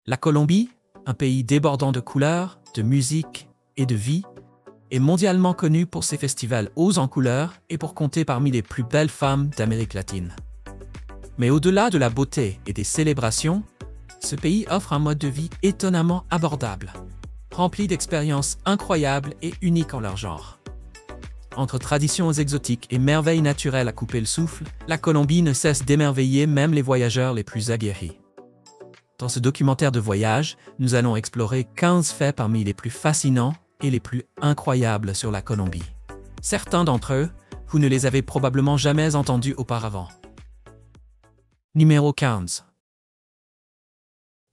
La Colombie, un pays débordant de couleurs, de musique et de vie, est mondialement connu pour ses festivals hauts en couleurs et pour compter parmi les plus belles femmes d'Amérique latine. Mais au-delà de la beauté et des célébrations, ce pays offre un mode de vie étonnamment abordable, rempli d'expériences incroyables et uniques en leur genre. Entre traditions exotiques et merveilles naturelles à couper le souffle, la Colombie ne cesse d'émerveiller même les voyageurs les plus aguerris. Dans ce documentaire de voyage, nous allons explorer 15 faits parmi les plus fascinants et les plus incroyables sur la Colombie. Certains d'entre eux, vous ne les avez probablement jamais entendus auparavant. Numéro 15.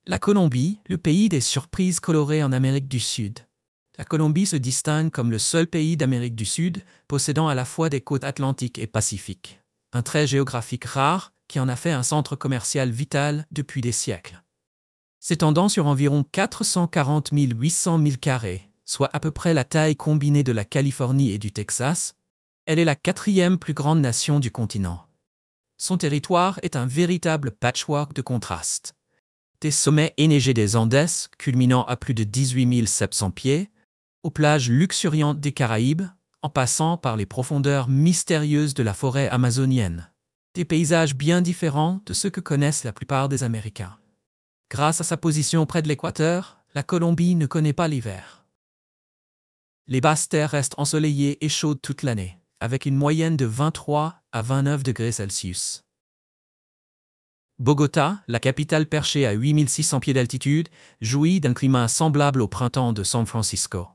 La Colombie, le pays des surprises colorées en Amérique du Sud. La Colombie se distingue comme le seul pays d'Amérique du Sud possédant à la fois des côtes atlantiques et pacifiques. Un trait géographique rare qui en a fait un centre commercial vital depuis des siècles. S'étendant sur environ 440 800 000 carrés, soit à peu près la taille combinée de la Californie et du Texas, elle est la 4e plus grande nation du continent. Son territoire est un véritable patchwork de contrastes. Des sommets enneigés des Andes, culminant à plus de 18 700 pieds, aux plages luxuriantes des Caraïbes, en passant par les profondeurs mystérieuses de la forêt amazonienne. Des paysages bien différents de ceux que connaissent la plupart des Américains. Grâce à sa position près de l'équateur, la Colombie ne connaît pas l'hiver. Les basses terres restent ensoleillées et chaudes toute l'année, avec une moyenne de 23 à 29 degrés Celsius. Bogota, la capitale perchée à 8600 pieds d'altitude, jouit d'un climat semblable au printemps de San Francisco.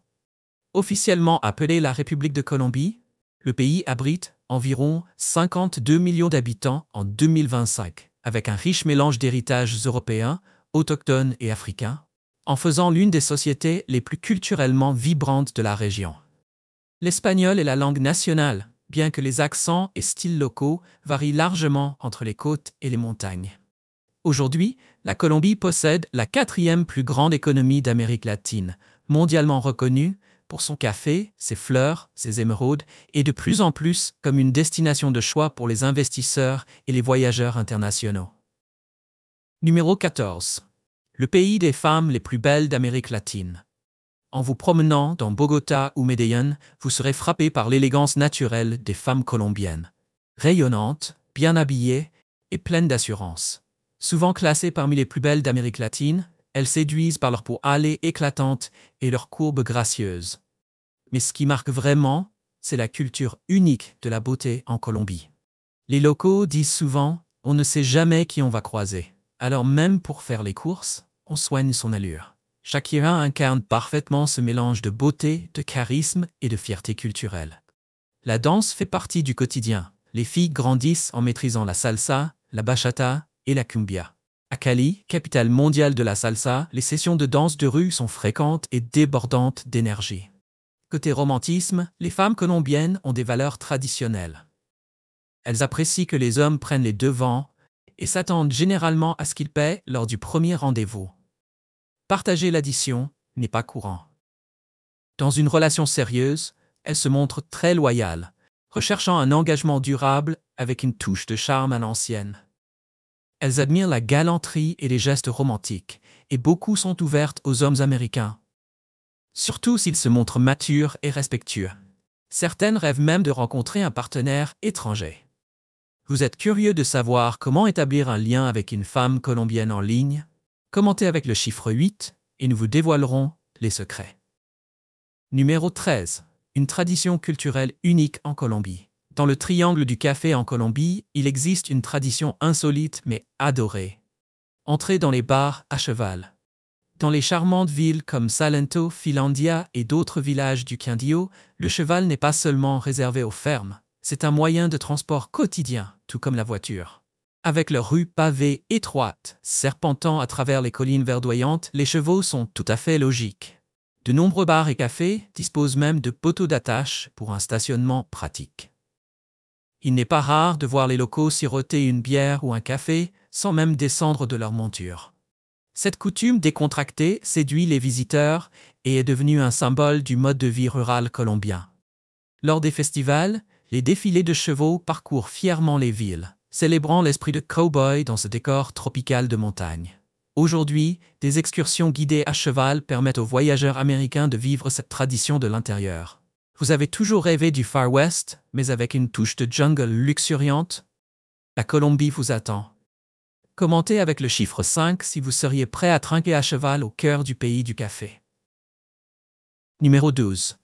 Officiellement appelée la République de Colombie, le pays abrite environ 52 millions d'habitants en 2025, avec un riche mélange d'héritages européens, autochtones et africains, en faisant l'une des sociétés les plus culturellement vibrantes de la région. L'espagnol est la langue nationale, bien que les accents et styles locaux varient largement entre les côtes et les montagnes. Aujourd'hui, la Colombie possède la 4e plus grande économie d'Amérique latine, mondialement reconnue pour son café, ses fleurs, ses émeraudes et de plus en plus comme une destination de choix pour les investisseurs et les voyageurs internationaux. Numéro 14. Le pays des femmes les plus belles d'Amérique latine. En vous promenant dans Bogota ou Medellín, vous serez frappé par l'élégance naturelle des femmes colombiennes. Rayonnantes, bien habillées et pleines d'assurance. Souvent classées parmi les plus belles d'Amérique latine, elles séduisent par leur peau hâlée éclatante et leurs courbes gracieuses. Mais ce qui marque vraiment, c'est la culture unique de la beauté en Colombie. Les locaux disent souvent « on ne sait jamais qui on va croiser ». Alors même pour faire les courses, on soigne son allure. Shakira incarne parfaitement ce mélange de beauté, de charisme et de fierté culturelle. La danse fait partie du quotidien. Les filles grandissent en maîtrisant la salsa, la bachata et la cumbia. À Cali, capitale mondiale de la salsa, les sessions de danse de rue sont fréquentes et débordantes d'énergie. Côté romantisme, les femmes colombiennes ont des valeurs traditionnelles. Elles apprécient que les hommes prennent les devants et s'attendent généralement à ce qu'ils paient lors du premier rendez-vous. Partager l'addition n'est pas courant. Dans une relation sérieuse, elles se montrent très loyales, recherchant un engagement durable avec une touche de charme à l'ancienne. Elles admirent la galanterie et les gestes romantiques, et beaucoup sont ouvertes aux hommes américains. Surtout s'ils se montrent matures et respectueux. Certaines rêvent même de rencontrer un partenaire étranger. Vous êtes curieux de savoir comment établir un lien avec une femme colombienne en ligne? Commentez avec le chiffre 8 et nous vous dévoilerons les secrets. Numéro 13. Une tradition culturelle unique en Colombie. Dans le triangle du café en Colombie, il existe une tradition insolite mais adorée. Entrez dans les bars à cheval. Dans les charmantes villes comme Salento, Finlandia et d'autres villages du Quindío, le cheval n'est pas seulement réservé aux fermes. C'est un moyen de transport quotidien, tout comme la voiture. Avec leurs rues pavées étroites, serpentant à travers les collines verdoyantes, les chevaux sont tout à fait logiques. De nombreux bars et cafés disposent même de poteaux d'attache pour un stationnement pratique. Il n'est pas rare de voir les locaux siroter une bière ou un café sans même descendre de leur monture. Cette coutume décontractée séduit les visiteurs et est devenue un symbole du mode de vie rural colombien. Lors des festivals, les défilés de chevaux parcourent fièrement les villes, célébrant l'esprit de cow-boy dans ce décor tropical de montagne. Aujourd'hui, des excursions guidées à cheval permettent aux voyageurs américains de vivre cette tradition de l'intérieur. Vous avez toujours rêvé du Far West, mais avec une touche de jungle luxuriante? La Colombie vous attend. Commentez avec le chiffre 5 si vous seriez prêt à trinquer à cheval au cœur du pays du café. Numéro 12.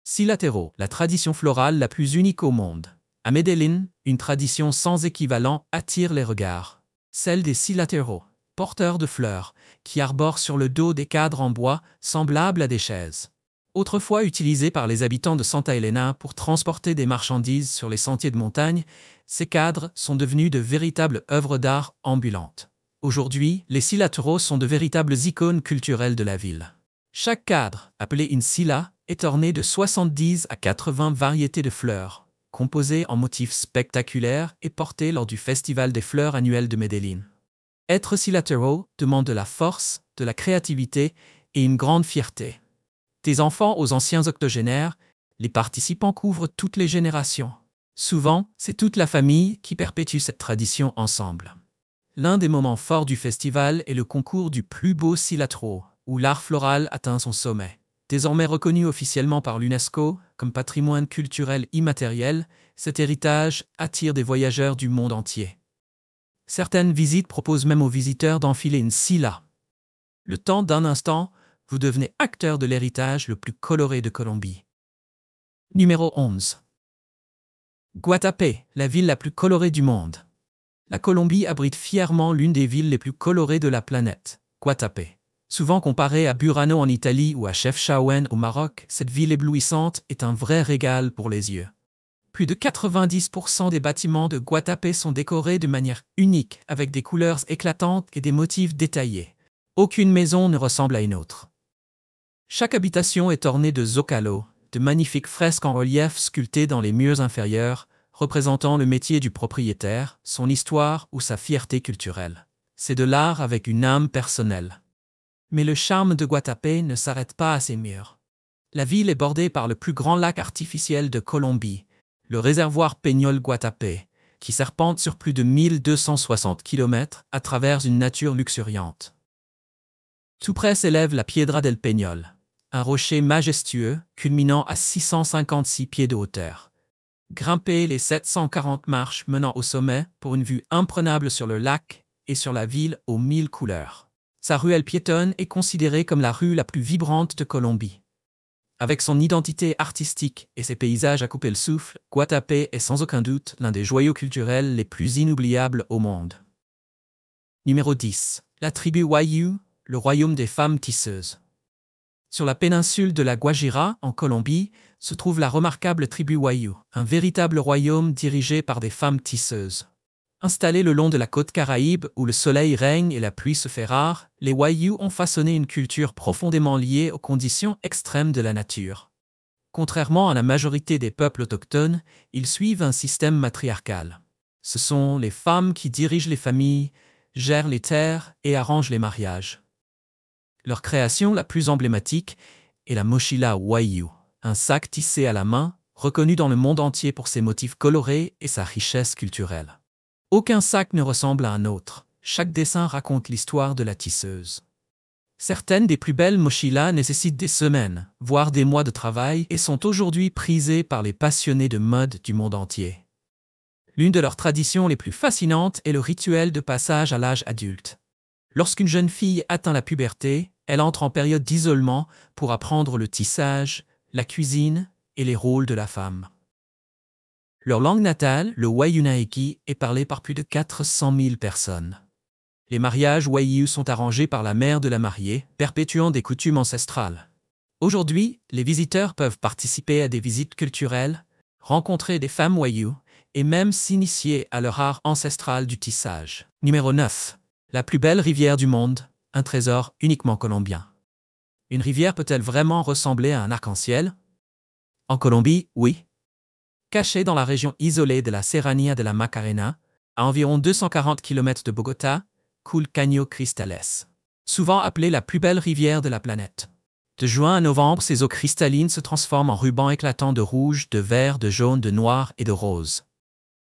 Cilatero, la tradition florale la plus unique au monde. À Medellín, une tradition sans équivalent attire les regards. Celle des cilateros, porteurs de fleurs, qui arborent sur le dos des cadres en bois semblables à des chaises. Autrefois utilisés par les habitants de Santa Elena pour transporter des marchandises sur les sentiers de montagne, ces cadres sont devenus de véritables œuvres d'art ambulantes. Aujourd'hui, les cilateros sont de véritables icônes culturelles de la ville. Chaque cadre, appelé une silla, est orné de 70 à 80 variétés de fleurs, composées en motifs spectaculaires et portées lors du Festival des fleurs annuel de Medellín. Être cilatero demande de la force, de la créativité et une grande fierté. Des enfants aux anciens octogénaires, les participants couvrent toutes les générations. Souvent, c'est toute la famille qui perpétue cette tradition ensemble. L'un des moments forts du festival est le concours du plus beau cilatero, où l'art floral atteint son sommet. Désormais reconnu officiellement par l'UNESCO comme patrimoine culturel immatériel, cet héritage attire des voyageurs du monde entier. Certaines visites proposent même aux visiteurs d'enfiler une silla. Le temps d'un instant, vous devenez acteur de l'héritage le plus coloré de Colombie. Numéro 11. Guatapé, la ville la plus colorée du monde. La Colombie abrite fièrement l'une des villes les plus colorées de la planète, Guatapé. Souvent comparée à Burano en Italie ou à Chefchaouen au Maroc, cette ville éblouissante est un vrai régal pour les yeux. Plus de 90% des bâtiments de Guatapé sont décorés de manière unique, avec des couleurs éclatantes et des motifs détaillés. Aucune maison ne ressemble à une autre. Chaque habitation est ornée de zócalo, de magnifiques fresques en relief sculptées dans les murs inférieurs, représentant le métier du propriétaire, son histoire ou sa fierté culturelle. C'est de l'art avec une âme personnelle. Mais le charme de Guatapé ne s'arrête pas à ses murs. La ville est bordée par le plus grand lac artificiel de Colombie, le réservoir Peñol Guatapé, qui serpente sur plus de 1260 km à travers une nature luxuriante. Tout près s'élève la Piedra del Peñol, un rocher majestueux culminant à 656 pieds de hauteur. Grimpez les 740 marches menant au sommet pour une vue imprenable sur le lac et sur la ville aux 1000 couleurs. Sa ruelle piétonne est considérée comme la rue la plus vibrante de Colombie. Avec son identité artistique et ses paysages à couper le souffle, Guatapé est sans aucun doute l'un des joyaux culturels les plus inoubliables au monde. Numéro 10. La tribu Wayuu, le royaume des femmes tisseuses. Sur la péninsule de la Guajira, en Colombie, se trouve la remarquable tribu Wayuu, un véritable royaume dirigé par des femmes tisseuses. Installés le long de la côte Caraïbe où le soleil règne et la pluie se fait rare, les Wayuu ont façonné une culture profondément liée aux conditions extrêmes de la nature. Contrairement à la majorité des peuples autochtones, ils suivent un système matriarcal. Ce sont les femmes qui dirigent les familles, gèrent les terres et arrangent les mariages. Leur création la plus emblématique est la mochila Wayuu, un sac tissé à la main, reconnu dans le monde entier pour ses motifs colorés et sa richesse culturelle. Aucun sac ne ressemble à un autre. Chaque dessin raconte l'histoire de la tisseuse. Certaines des plus belles mochilas nécessitent des semaines, voire des mois de travail et sont aujourd'hui prisées par les passionnés de mode du monde entier. L'une de leurs traditions les plus fascinantes est le rituel de passage à l'âge adulte. Lorsqu'une jeune fille atteint la puberté, elle entre en période d'isolement pour apprendre le tissage, la cuisine et les rôles de la femme. Leur langue natale, le Wayuunaiki, est parlée par plus de 400 000 personnes. Les mariages Wayuu sont arrangés par la mère de la mariée, perpétuant des coutumes ancestrales. Aujourd'hui, les visiteurs peuvent participer à des visites culturelles, rencontrer des femmes Wayuu et même s'initier à leur art ancestral du tissage. Numéro 9. La plus belle rivière du monde, un trésor uniquement colombien. Une rivière peut-elle vraiment ressembler à un arc-en-ciel? En Colombie, oui. Cachée dans la région isolée de la Serranía de la Macarena, à environ 240 km de Bogota, coule Caño Cristales. Souvent appelée la plus belle rivière de la planète. De juin à novembre, ses eaux cristallines se transforment en rubans éclatants de rouge, de vert, de jaune, de noir et de rose.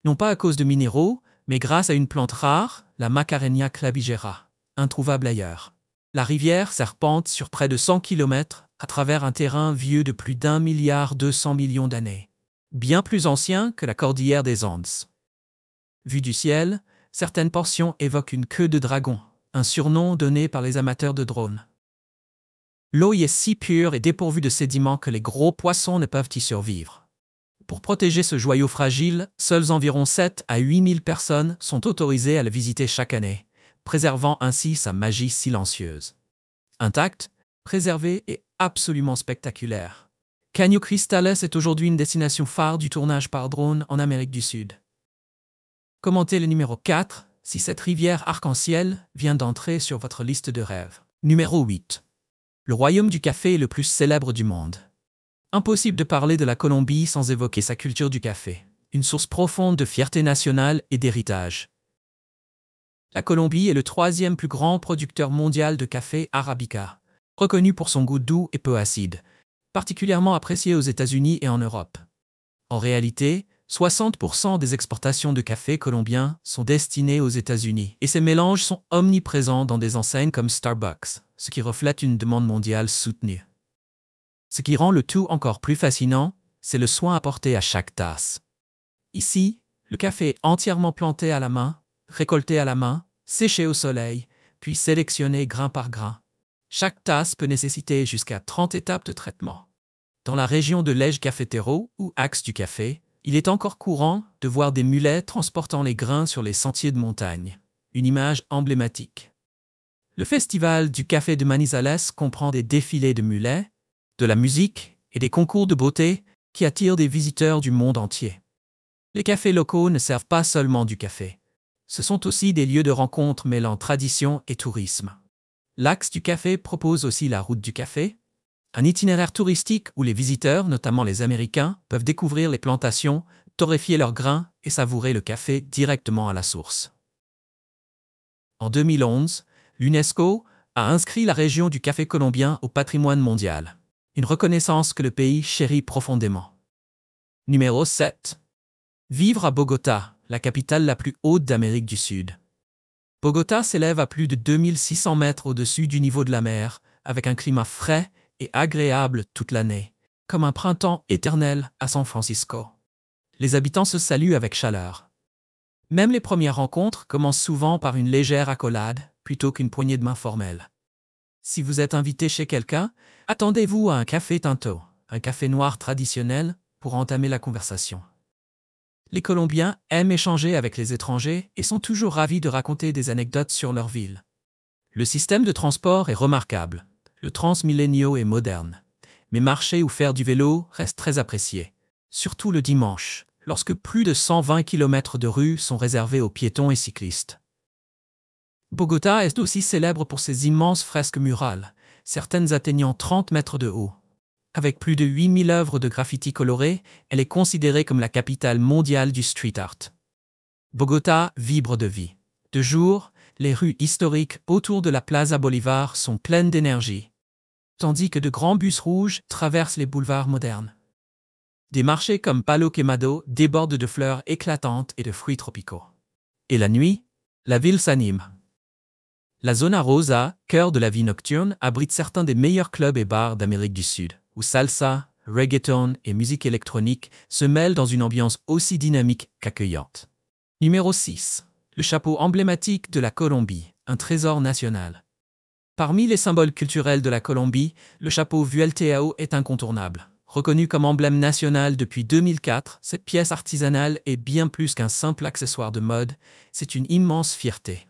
Non pas à cause de minéraux, mais grâce à une plante rare, la Macarenia clavigera. introuvable ailleurs. La rivière serpente sur près de 100 km à travers un terrain vieux de plus d'1,2 milliard d'années, bien plus ancien que la cordillère des Andes. Vue du ciel, certaines portions évoquent une queue de dragon, un surnom donné par les amateurs de drones. L'eau y est si pure et dépourvue de sédiments que les gros poissons ne peuvent y survivre. Pour protéger ce joyau fragile, seules environ 7 à 8 000 personnes sont autorisées à le visiter chaque année, préservant ainsi sa magie silencieuse. Intacte, préservée et absolument spectaculaire, Caño Cristales est aujourd'hui une destination phare du tournage par drone en Amérique du Sud. Commentez le numéro 4 si cette rivière arc-en-ciel vient d'entrer sur votre liste de rêves. Numéro 8. Le royaume du café est le plus célèbre du monde. Impossible de parler de la Colombie sans évoquer sa culture du café, une source profonde de fierté nationale et d'héritage. La Colombie est le 3e plus grand producteur mondial de café arabica, reconnu pour son goût doux et peu acide, particulièrement apprécié aux États-Unis et en Europe. En réalité, 60% des exportations de café colombien sont destinées aux États-Unis et ces mélanges sont omniprésents dans des enseignes comme Starbucks, ce qui reflète une demande mondiale soutenue. Ce qui rend le tout encore plus fascinant, c'est le soin apporté à chaque tasse. Ici, le café est entièrement planté à la main, récolté à la main, séché au soleil, puis sélectionné grain par grain. Chaque tasse peut nécessiter jusqu'à 30 étapes de traitement. Dans la région de l'Eje Cafetero, ou axe du café, il est encore courant de voir des mulets transportant les grains sur les sentiers de montagne, une image emblématique. Le festival du café de Manizales comprend des défilés de mulets, de la musique et des concours de beauté qui attirent des visiteurs du monde entier. Les cafés locaux ne servent pas seulement du café. Ce sont aussi des lieux de rencontre mêlant tradition et tourisme. L'axe du café propose aussi la route du café, un itinéraire touristique où les visiteurs, notamment les Américains, peuvent découvrir les plantations, torréfier leurs grains et savourer le café directement à la source. En 2011, l'UNESCO a inscrit la région du café colombien au patrimoine mondial, une reconnaissance que le pays chérit profondément. Numéro 7. Vivre à Bogota, la capitale la plus haute d'Amérique du Sud. Bogota s'élève à plus de 2600 mètres au-dessus du niveau de la mer, avec un climat frais et agréable toute l'année, comme un printemps éternel à San Francisco. Les habitants se saluent avec chaleur. Même les premières rencontres commencent souvent par une légère accolade, plutôt qu'une poignée de main formelle. Si vous êtes invité chez quelqu'un, attendez-vous à un café tinto, un café noir traditionnel, pour entamer la conversation. Les Colombiens aiment échanger avec les étrangers et sont toujours ravis de raconter des anecdotes sur leur ville. Le système de transport est remarquable. Le Transmilenio est moderne. Mais marcher ou faire du vélo reste très apprécié, surtout le dimanche, lorsque plus de 120 km de rues sont réservées aux piétons et cyclistes. Bogota est aussi célèbre pour ses immenses fresques murales, certaines atteignant 30 mètres de haut. Avec plus de 8000 œuvres de graffiti colorées, elle est considérée comme la capitale mondiale du street art. Bogota vibre de vie. De jour, les rues historiques autour de la Plaza Bolívar sont pleines d'énergie, tandis que de grands bus rouges traversent les boulevards modernes. Des marchés comme Palo Quemado débordent de fleurs éclatantes et de fruits tropicaux. Et la nuit, la ville s'anime. La Zona Rosa, cœur de la vie nocturne, abrite certains des meilleurs clubs et bars d'Amérique du Sud, où salsa, reggaeton et musique électronique se mêlent dans une ambiance aussi dynamique qu'accueillante. Numéro 6. Le chapeau emblématique de la Colombie, un trésor national. Parmi les symboles culturels de la Colombie, le chapeau Vuelteao est incontournable. Reconnu comme emblème national depuis 2004, cette pièce artisanale est bien plus qu'un simple accessoire de mode, c'est une immense fierté.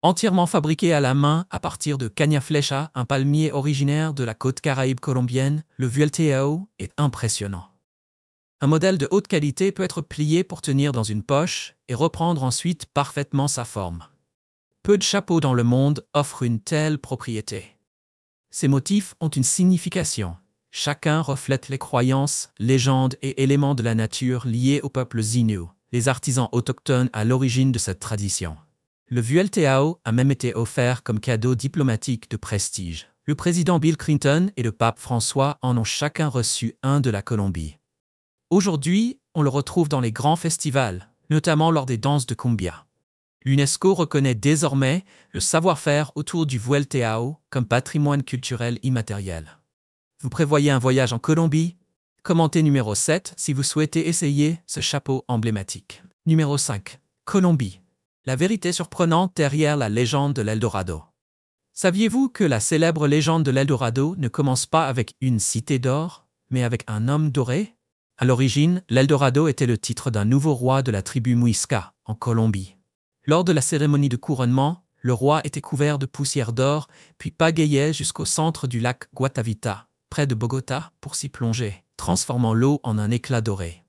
Entièrement fabriqué à la main à partir de caña flecha, un palmier originaire de la côte caraïbe colombienne, le Vuelteao est impressionnant. Un modèle de haute qualité peut être plié pour tenir dans une poche et reprendre ensuite parfaitement sa forme. Peu de chapeaux dans le monde offrent une telle propriété. Ces motifs ont une signification. Chacun reflète les croyances, légendes et éléments de la nature liés au peuple Innu, les artisans autochtones à l'origine de cette tradition. Le Vuelteao a même été offert comme cadeau diplomatique de prestige. Le président Bill Clinton et le pape François en ont chacun reçu un de la Colombie. Aujourd'hui, on le retrouve dans les grands festivals, notamment lors des danses de cumbia. L'UNESCO reconnaît désormais le savoir-faire autour du Vuelteao comme patrimoine culturel immatériel. Vous prévoyez un voyage en Colombie? Commentez numéro 7 si vous souhaitez essayer ce chapeau emblématique. Numéro 5. Colombie. La vérité surprenante derrière la légende de l'Eldorado. Saviez-vous que la célèbre légende de l'Eldorado ne commence pas avec une cité d'or, mais avec un homme doré? À l'origine, l'Eldorado était le titre d'un nouveau roi de la tribu Muisca, en Colombie. Lors de la cérémonie de couronnement, le roi était couvert de poussière d'or, puis pagayait jusqu'au centre du lac Guatavita, près de Bogota, pour s'y plonger, transformant l'eau en un éclat doré.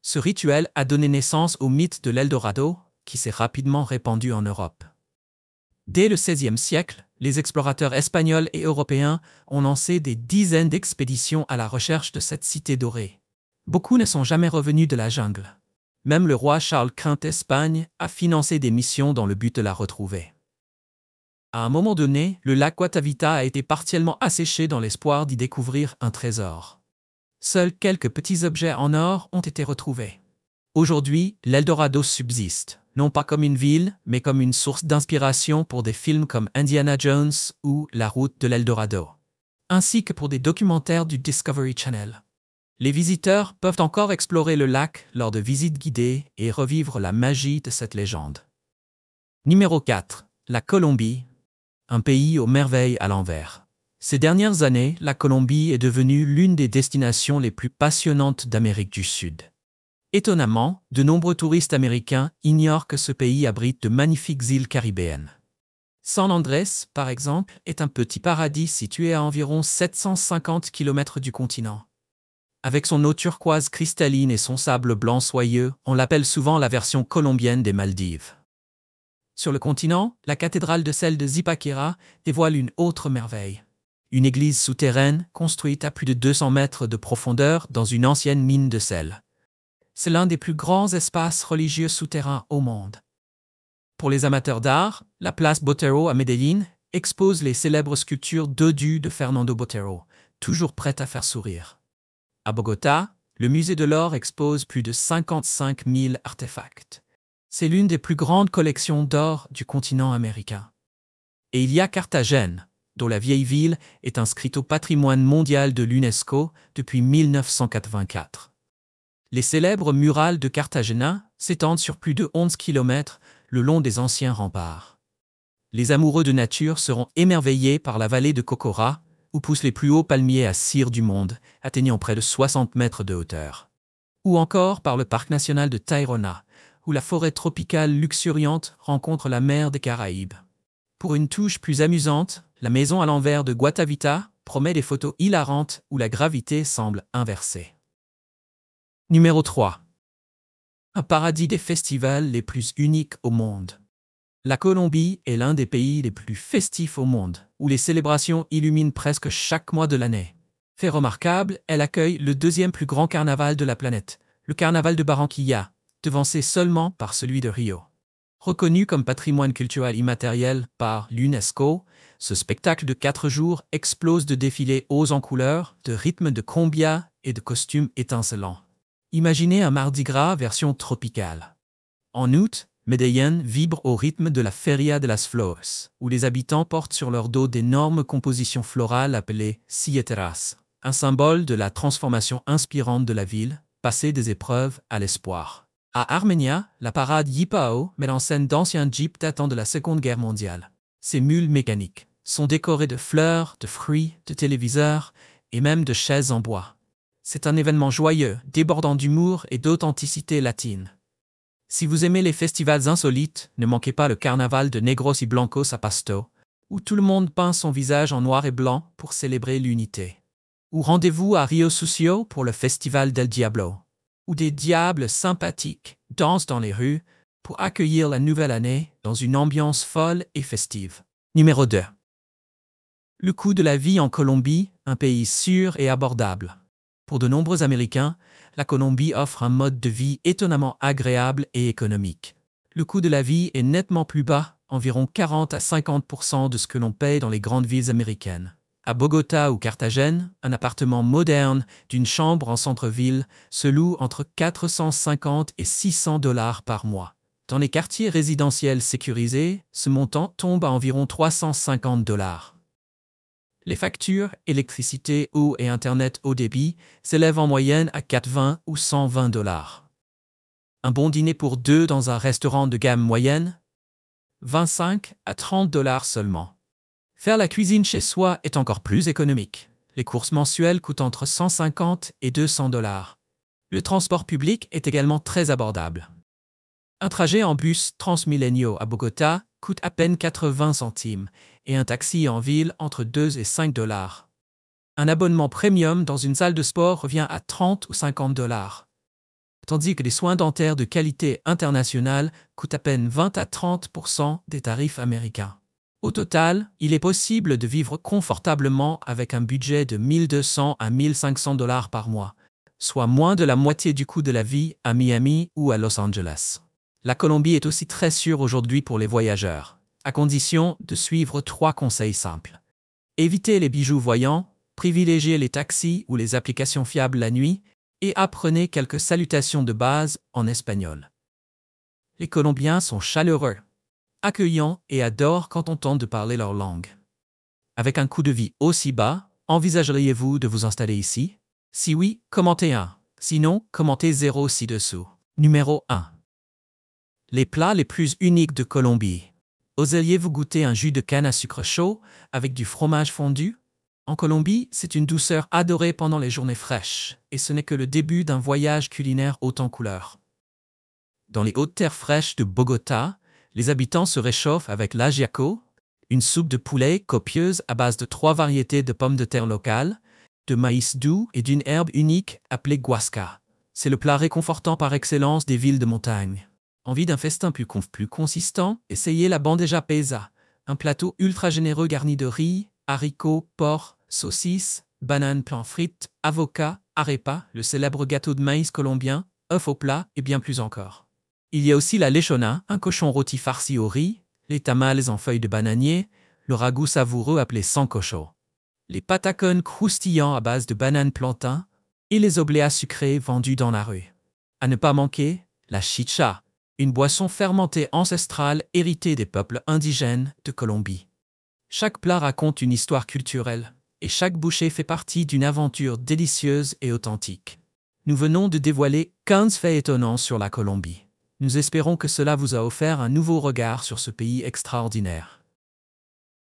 Ce rituel a donné naissance au mythe de l'Eldorado, qui s'est rapidement répandu en Europe. Dès le XVIe siècle, les explorateurs espagnols et européens ont lancé des dizaines d'expéditions à la recherche de cette cité dorée. Beaucoup ne sont jamais revenus de la jungle. Même le roi Charles Quint d'Espagne a financé des missions dans le but de la retrouver. À un moment donné, le lac Guatavita a été partiellement asséché dans l'espoir d'y découvrir un trésor. Seuls quelques petits objets en or ont été retrouvés. Aujourd'hui, l'Eldorado subsiste, non pas comme une ville, mais comme une source d'inspiration pour des films comme Indiana Jones ou La route de l'Eldorado, ainsi que pour des documentaires du Discovery Channel. Les visiteurs peuvent encore explorer le lac lors de visites guidées et revivre la magie de cette légende. Numéro 4. La Colombie. Un pays aux merveilles à l'envers. Ces dernières années, la Colombie est devenue l'une des destinations les plus passionnantes d'Amérique du Sud. Étonnamment, de nombreux touristes américains ignorent que ce pays abrite de magnifiques îles caribéennes. San Andrés, par exemple, est un petit paradis situé à environ 750 km du continent. Avec son eau turquoise cristalline et son sable blanc soyeux, on l'appelle souvent la version colombienne des Maldives. Sur le continent, la cathédrale de sel de Zipaquirá dévoile une autre merveille. Une église souterraine construite à plus de 200 mètres de profondeur dans une ancienne mine de sel. C'est l'un des plus grands espaces religieux souterrains au monde. Pour les amateurs d'art, la place Botero à Medellín expose les célèbres sculptures dodues de Fernando Botero, toujours prêtes à faire sourire. À Bogota, le musée de l'or expose plus de 55 000 artefacts. C'est l'une des plus grandes collections d'or du continent américain. Et il y a Carthagène, dont la vieille ville est inscrite au patrimoine mondial de l'UNESCO depuis 1984. Les célèbres murales de Cartagena s'étendent sur plus de 11 km le long des anciens remparts. Les amoureux de nature seront émerveillés par la vallée de Cocora, où poussent les plus hauts palmiers à cire du monde, atteignant près de 60 mètres de hauteur. Ou encore par le parc national de Tayrona, où la forêt tropicale luxuriante rencontre la mer des Caraïbes. Pour une touche plus amusante, la maison à l'envers de Guatavita promet des photos hilarantes où la gravité semble inversée. Numéro 3. Un paradis des festivals les plus uniques au monde. La Colombie est l'un des pays les plus festifs au monde, où les célébrations illuminent presque chaque mois de l'année. Fait remarquable, elle accueille le deuxième plus grand carnaval de la planète, le carnaval de Barranquilla, devancé seulement par celui de Rio. Reconnu comme patrimoine culturel immatériel par l'UNESCO, ce spectacle de 4 jours explose de défilés hauts en couleurs, de rythmes de cumbia et de costumes étincelants. Imaginez un Mardi Gras version tropicale. En août, Medellín vibre au rythme de la Feria de las Flores, où les habitants portent sur leur dos d'énormes compositions florales appelées silleteras, un symbole de la transformation inspirante de la ville, passée des épreuves à l'espoir. À Armenia, la parade Yipao met en scène d'anciens jeeps datant de la Seconde Guerre mondiale. Ces mules mécaniques sont décorées de fleurs, de fruits, de téléviseurs et même de chaises en bois. C'est un événement joyeux, débordant d'humour et d'authenticité latine. Si vous aimez les festivals insolites, ne manquez pas le carnaval de Negros y Blancos à Pasto, où tout le monde peint son visage en noir et blanc pour célébrer l'unité. Ou rendez-vous à Rio Sucio pour le festival del Diablo, où des diables sympathiques dansent dans les rues pour accueillir la nouvelle année dans une ambiance folle et festive. Numéro 2. Le coût de la vie en Colombie, un pays sûr et abordable. Pour de nombreux Américains, la Colombie offre un mode de vie étonnamment agréable et économique. Le coût de la vie est nettement plus bas, environ 40 à 50% de ce que l'on paye dans les grandes villes américaines. À Bogota ou Carthagène, un appartement moderne d'une chambre en centre-ville se loue entre 450 et 600 $ par mois. Dans les quartiers résidentiels sécurisés, ce montant tombe à environ 350 $. Les factures, électricité, eau et Internet haut débit s'élèvent en moyenne à 80 ou 120 $. Un bon dîner pour deux dans un restaurant de gamme moyenne 25 à 30 $ seulement. Faire la cuisine chez soi est encore plus économique. Les courses mensuelles coûtent entre 150 et 200 $. Le transport public est également très abordable. Un trajet en bus Transmilenio à Bogota coûte à peine 80 centimes et un taxi en ville entre 2 et 5 $. Un abonnement premium dans une salle de sport revient à 30 ou 50 $. Tandis que les soins dentaires de qualité internationale coûtent à peine 20 à 30% des tarifs américains. Au total, il est possible de vivre confortablement avec un budget de 1200 à 1500 $ par mois, soit moins de la moitié du coût de la vie à Miami ou à Los Angeles. La Colombie est aussi très sûre aujourd'hui pour les voyageurs, à condition de suivre 3 conseils simples. Évitez les bijoux voyants, privilégiez les taxis ou les applications fiables la nuit, et apprenez quelques salutations de base en espagnol. Les Colombiens sont chaleureux, accueillants et adorent quand on tente de parler leur langue. Avec un coût de vie aussi bas, envisageriez-vous de vous installer ici? Si oui, commentez 1. Sinon, commentez 0 ci-dessous. Numéro 1. Les plats les plus uniques de Colombie. Oseriez-vous goûter un jus de canne à sucre chaud avec du fromage fondu? En Colombie, c'est une douceur adorée pendant les journées fraîches, et ce n'est que le début d'un voyage culinaire haut en couleurs. Dans les hautes terres fraîches de Bogota, les habitants se réchauffent avec l'ajiaco, une soupe de poulet copieuse à base de 3 variétés de pommes de terre locales, de maïs doux et d'une herbe unique appelée guasca. C'est le plat réconfortant par excellence des villes de montagne. Envie d'un festin plus consistant? Essayez la bandeja paisa, un plateau ultra généreux garni de riz, haricots, porc, saucisses, bananes plan frites, avocats, arepa, le célèbre gâteau de maïs colombien, œufs au plat et bien plus encore. Il y a aussi la lechona, un cochon rôti farci au riz, les tamales en feuilles de bananier, le ragoût savoureux appelé sancocho, les patacones croustillants à base de bananes plantain et les obléas sucrés vendus dans la rue. À ne pas manquer, la chicha, une boisson fermentée ancestrale héritée des peuples indigènes de Colombie. Chaque plat raconte une histoire culturelle, et chaque bouchée fait partie d'une aventure délicieuse et authentique. Nous venons de dévoiler 15 faits étonnants sur la Colombie. Nous espérons que cela vous a offert un nouveau regard sur ce pays extraordinaire.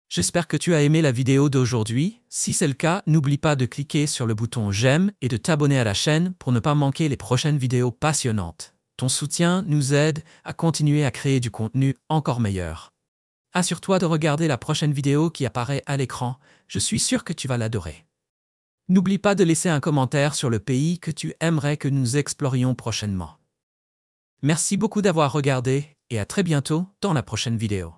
J'espère que tu as aimé la vidéo d'aujourd'hui. Si c'est le cas, n'oublie pas de cliquer sur le bouton j'aime et de t'abonner à la chaîne pour ne pas manquer les prochaines vidéos passionnantes. Ton soutien nous aide à continuer à créer du contenu encore meilleur. Assure-toi de regarder la prochaine vidéo qui apparaît à l'écran, je suis sûr que tu vas l'adorer. N'oublie pas de laisser un commentaire sur le pays que tu aimerais que nous explorions prochainement. Merci beaucoup d'avoir regardé et à très bientôt dans la prochaine vidéo.